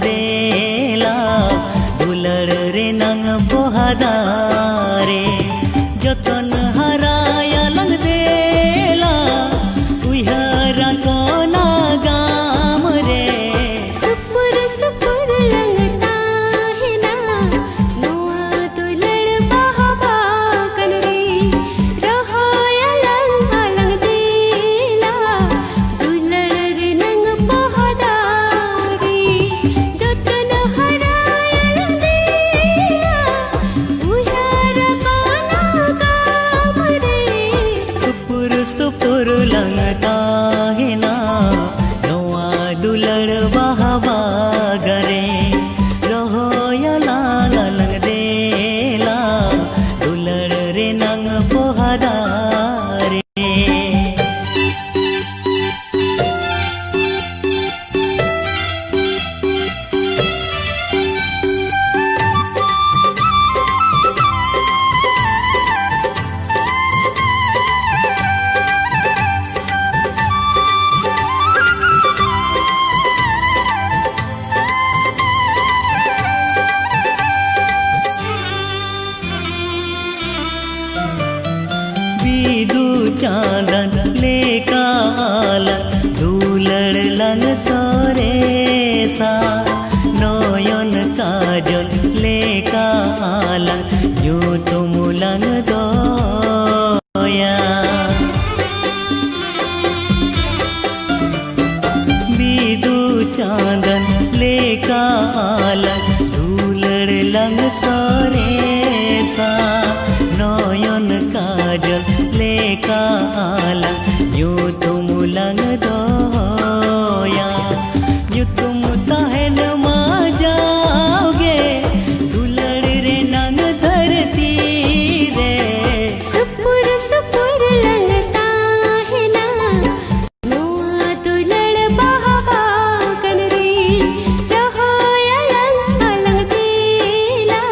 देला दुलड़ रे नंग बोहादारे जतन हराया लंग देला उहरा कोना गाम रे सुपुर सुपुर लंगता है ना नोआ दुलड़ बहवा कनरी रहो या लंग लंग देला दुलड़ रे नंग बोहादारे जतन हराया लंग देला उहरा कोना गाम रे सुपुर सुपुर लंगता है ना नोआ दुलड़ बहवा गरे रहो या लाग लंग देला दुलड़ रे नंग बोहादारे बीदू चांदन लेका आला दुलड़ लन सोरे सा नयन काजल लेका आला यू तुम लंग दोया बीदू चांदन लेका आला दुलड़ लंग सोरे सा नयन काजल लेका आला यू तुम लंग दोया यू तुम तहन मा जाओगे दुलड़ रे नंग धरती रे सुपुर सुपुर लंगता है ना नोआ दुलड़ बहवा कनरी रहो या लंग लंग देला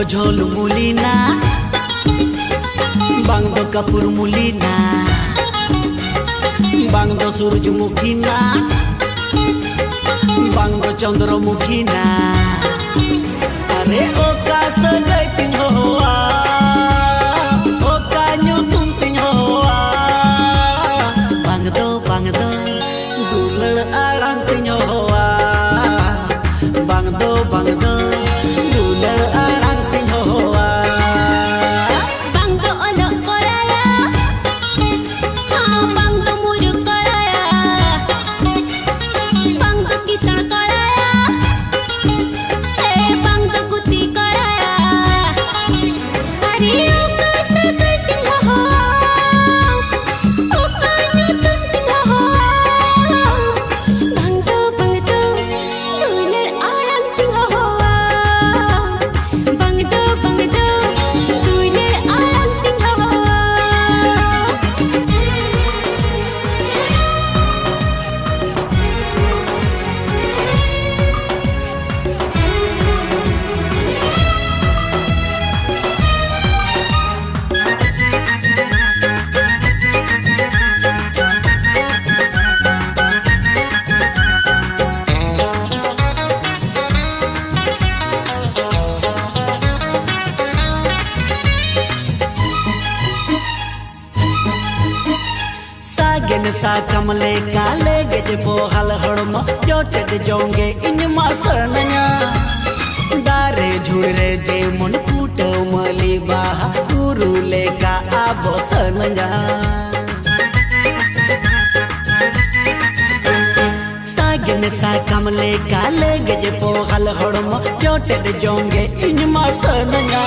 झोल मुलीना बांग दो कपूर मुलीना बांग दो सूरजमुखी ना बांग दो चंद्रमुखी ना अरे ओका सगाई तिन होआ ओका nyutum तिन होआ बांग दो दुलड़ आराम तिन होआ बांग दो दुलड़ आराम तिन होआ Bang do olok koraya, bang do muruk koraya, bang do kisan koraya, bang do guti koraya. Hari oka sagai ting ho, oka nyutum ting ho. Bang do dular arang ting ho. Bang do dular arang ting ho. सागन सा कमले काले गज बोहल हड़म जोटेड जोंगे इन मासनया दारे झुड़रे जे मन कूट मली बाहा गुरु लेका आबो सनया सागन सा कमले काले गज बोहल हड़म जोटेड जोंगे इन मासनया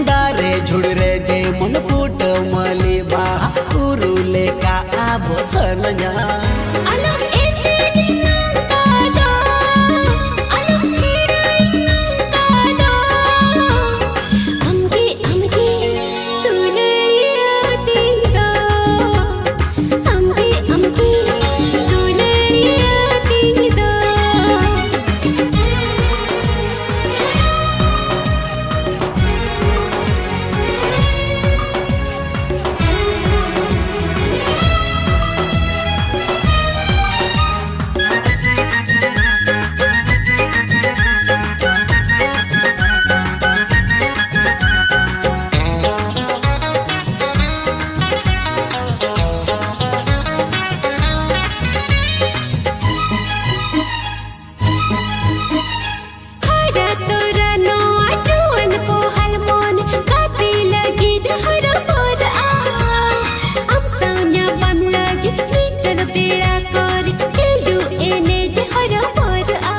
दारे झुड़रे जे मन कूट मली बाहा गुरु लेका आबो सनया Alam ese dinang kado, alam chiraing nang kado. Amge tulariya tingdo, amge tulariya tingdo. Hara tora no aduan pohal mon kati lagi dahara por a am saunya bam lagi nichal beda kor hildu ene dahara por a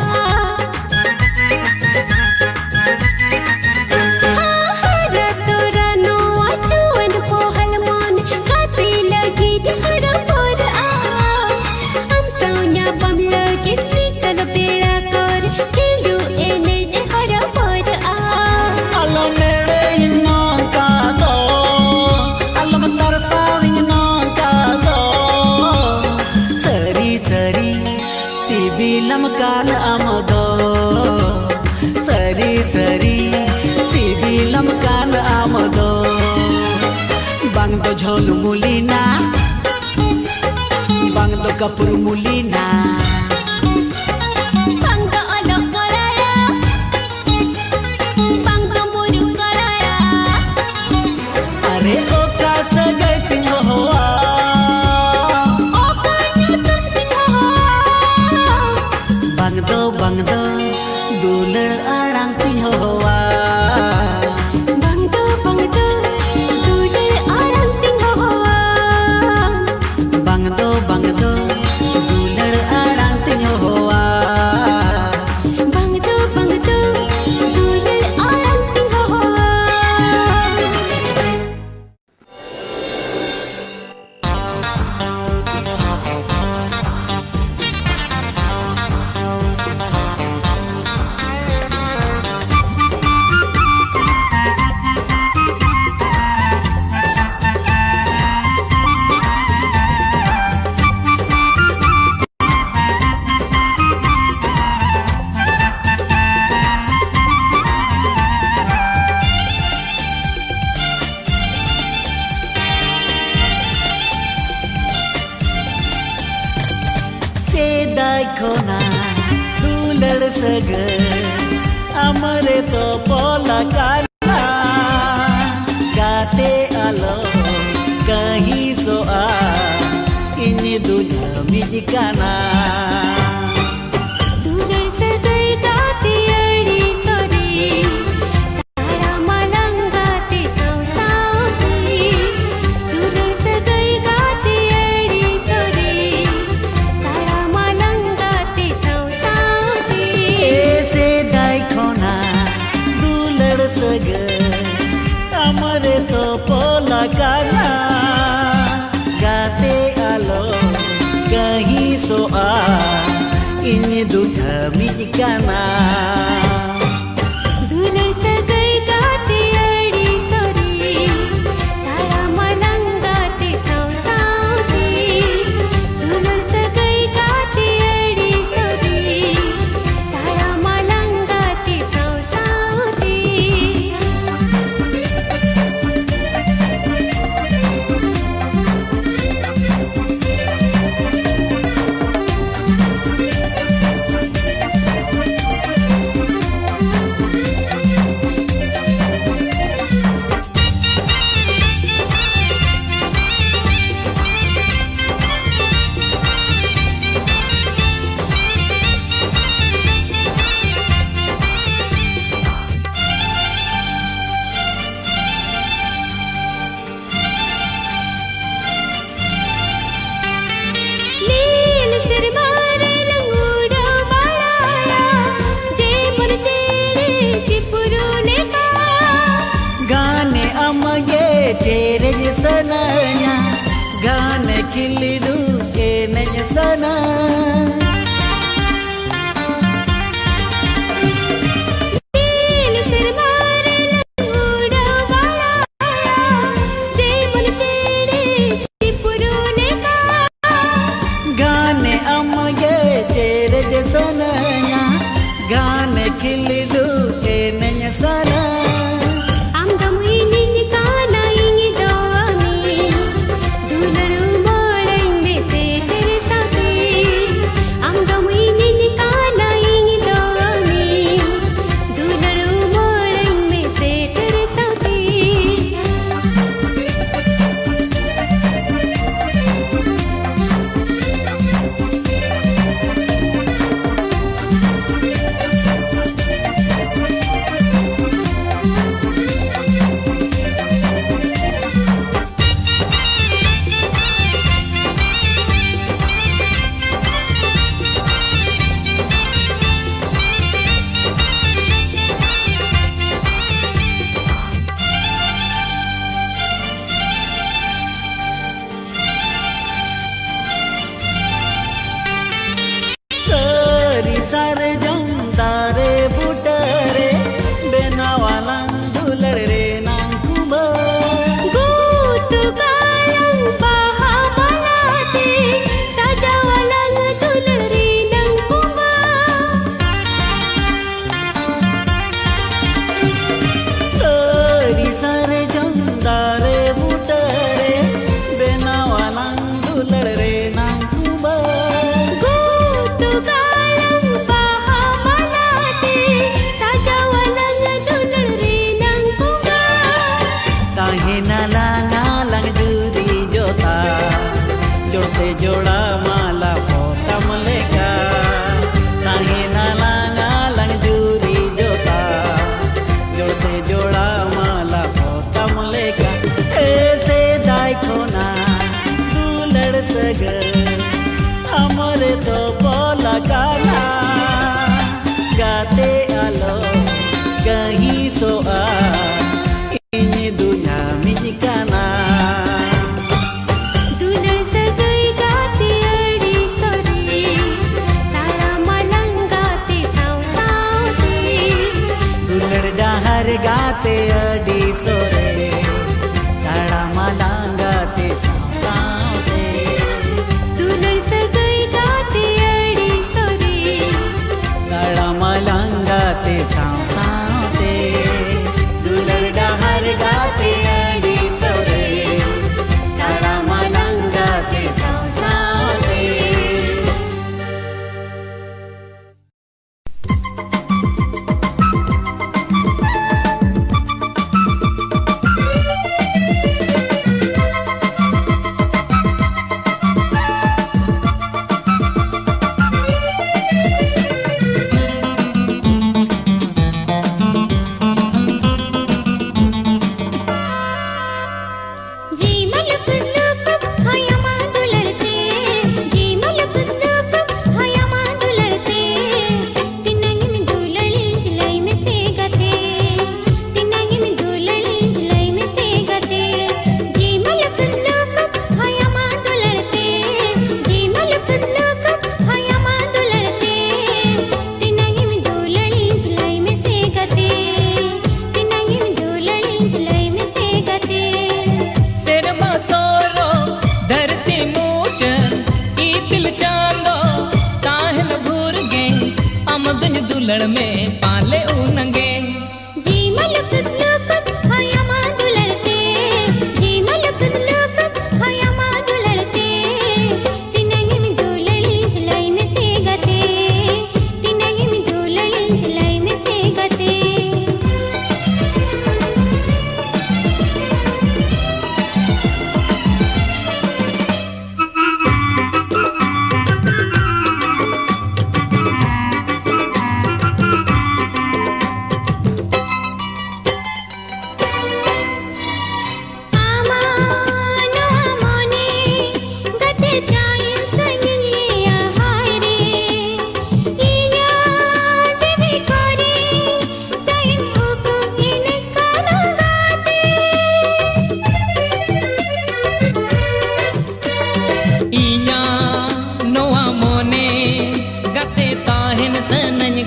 hara tora no aduan pohal mon kati lagi dahara por a am saunya bam lagi nichal beda kor hildu ene dahara por a alam mere inong kado alam tarsa inong kado sari si bilam kan amado sari si bilam kan amado bang do झोल मुलीना bang do kapur मुलीना Bang do olok koraya, bang do muruk koraya, अरे ओका सगाई तिन होआ oka nyutum ting ho. bang do दुलड़ आड़ांग तिन होआ Bang do dular arang ting ho. bang do दुलड़ आड़ांग तिन होआ Bang do dular arang ting ho. सगर अमरे तो पोला काला गाते आलो कहीं सोआ इन दुनिया मिजकाना अमरे तो पोला काला गाते आलो कहीं सोआ इन दुधा मिजकाना चेरे सनया गाने खिलडू के नज सना गाने अमगे चेरे सनया गाने खिलडू के नज सना जोड़ा माला पोतम लेका ताहे नाला नालंग जूरी जोता जोड़ते जोड़ा माला पोतम लेका ऐसे दाइखोना दूलड़ सगर अमरे तो पोला काला गाते आलो कहीं सोआ इन दुनिया मिजकाना गाते अडी सोरे ताड़ा मालांग गाते सावते दुलड़ सगई गाते अडी सोरे ताड़ा मालांग गाते सावते दुलड़ डहर गाते अडी सोरे ताड़ा मालांग गाते सावते दुन दुलड़ में पाले उनंगे जी मलुक लुक हया मां दुलड़ते जी मलुक लुक हया मां दुलड़ते तिनगी में दुलड़ी झलाई में से गते तिनगी में दुलड़ी झलाई में से गते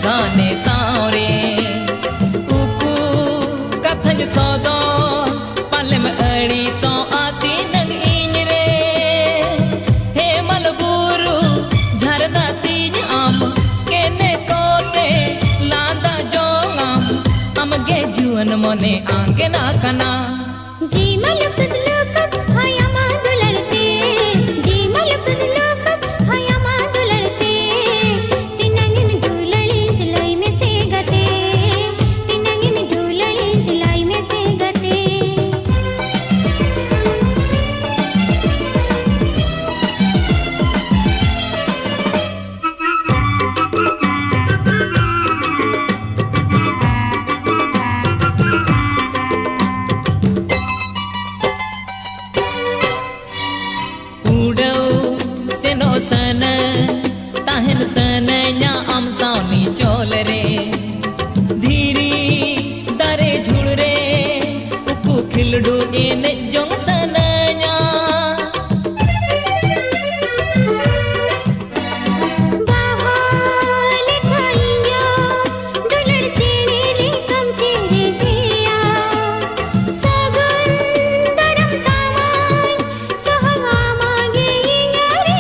गाने सारे उकू कथन सौदो पल में अड़ी सौ आती नग इंजरे हे मलबूरू झरदा तीज आम केने कोते लादा जोंगाम अमगे जुअन मोने आंगे ना कना जी मलुक लुक हया मां दुलड़ते जी मलुक लुक हया मां दुलड़ते तिनगी में दुलड़ी झलाई में से गते तिनगी में दुलड़ी झलाई में से गते सन ताहन सन न्या अम सावनी चोल रे धीरी दारे झुड़ रे उकू खिलडू इन जोंग सन न्या बाहोले खाइयो दुलड़ चेड़े रे कम चेड़े जिया सगुन दरम तामाय सोहगा मांगे यारे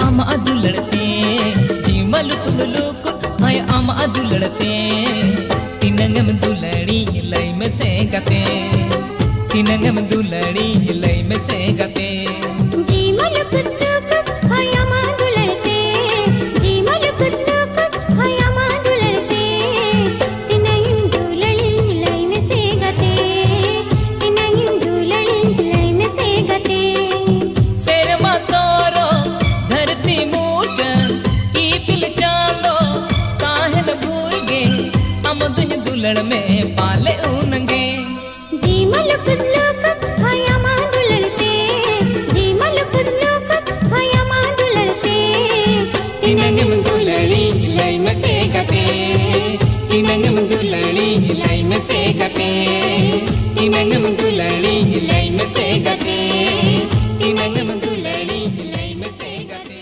अम दुलड़ते जी मलुक लुक हाय अम दुलड़ते तिनंगम दुलड़ी लई में से गते तिनंगम दुलड़ी लई में से गते जी मलुक लुक हया मां दुलड़ते जी मलुक लुक हया मां दुलड़ते तिनगी में दुलड़ी झलाई में से गते तिनगी में दुलड़ी झलाई में से गते शेरमा सोरो धरती मूच ई पिल चालो काहन भूल गे अम दुन दुलड़ में पाले उनंगे जी मलुक लुक हया मां दुलड़ते जी मलुक लुक हया मां दुलड़ते तिनंग में दुलड़ी लई में से गते तिनंग में दुलड़ी लई में से गते तिनंग में दुलड़ी लई में से गते तिनंग में दुलड़ी लई में से गते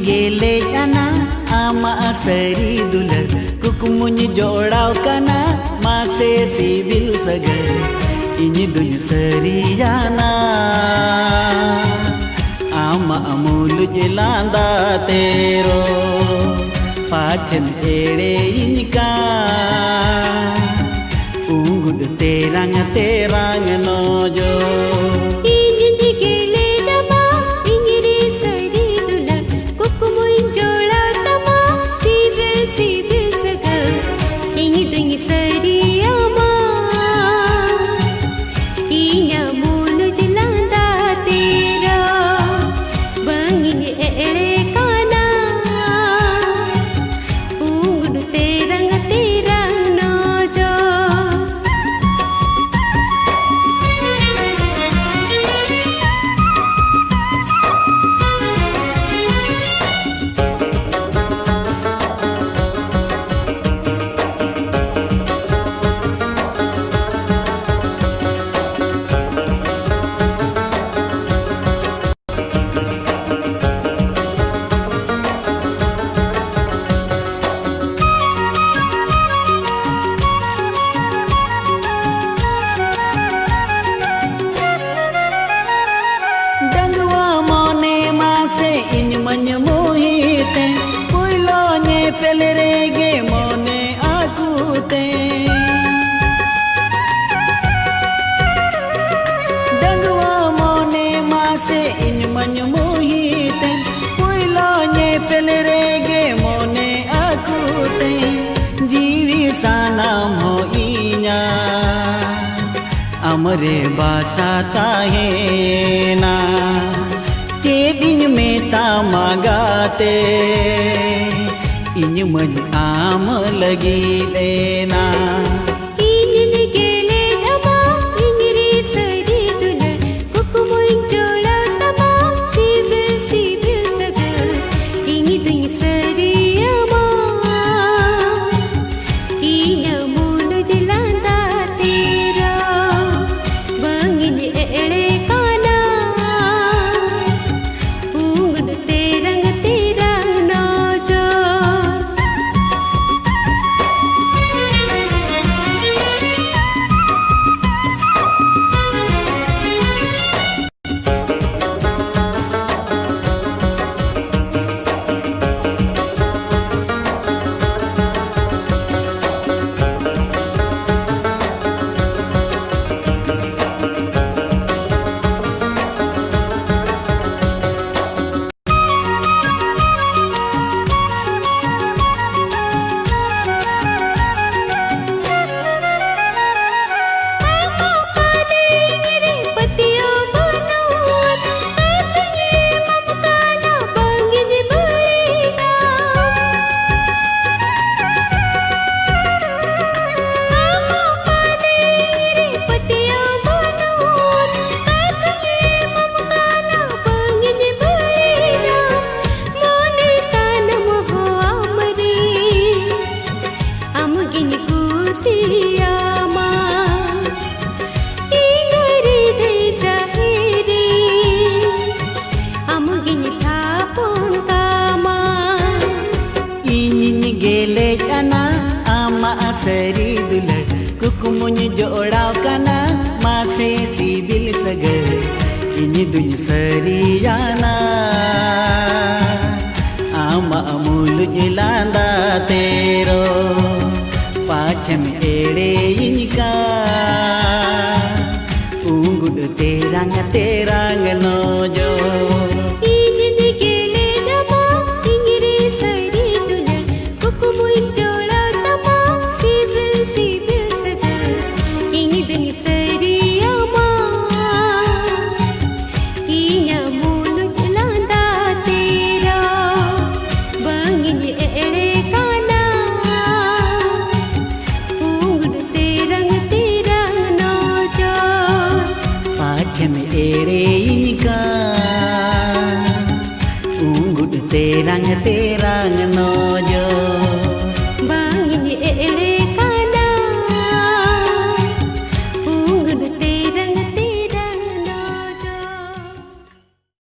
गेले जाना आमा सरी दुलर कुकुमुन जोड़ाव कना मासे सिविल सगर इनी दुन सरी जाना आमा अमूल जिलांदा तेरो पाचन एड़े इनका उंगुड तेरंग तेरंग नोजो इन गेले दमा hony mohite puilo nye pelrege mone akute jiwi sanam ho inya amre basa tahena cedin meta magate iny many am lagi dena seri dular kukumuny jodaw kana mase sibil sagar ini dunya seriana ama amul jilanda tero pachem ede inika ungud terang nojo terang no